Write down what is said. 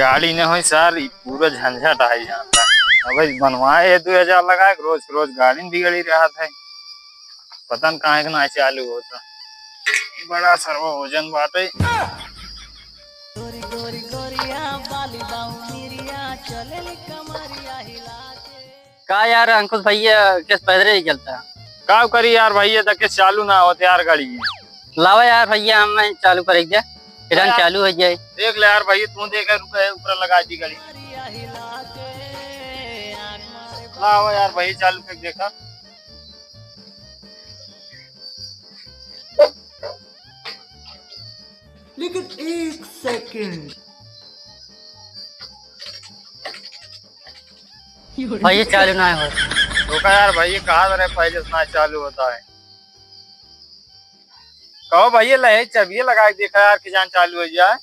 गाड़ी ने हो सर पूरा झंझट आई जाता है। भाई बनवाए 2000 लगा रोज रोज गाड़ी में बिगड़ी रहा था। पता न कहाँ के ना चालू होता बड़ा सर्व भोजन बाटे। का यार अंकुश भैया किस पैदल ही चलता है। का करी यार भैया तक चालू ना होते यार गाड़ी लावा यार भैया हमें चालू करेंगे फिर चालू हो जाए। देख ले यार भैया तू देख ऊपर लगा दी गाड़ी। लाओ यार भैया चालू कर देखा। लेकिन एक सेकंड भैया चालू ना हो तो यार भैया कहा रहे पहले से ना चालू होता है। कहो भैया लहे चबिए लगा के देखा यार कि जान चालू हो जाए।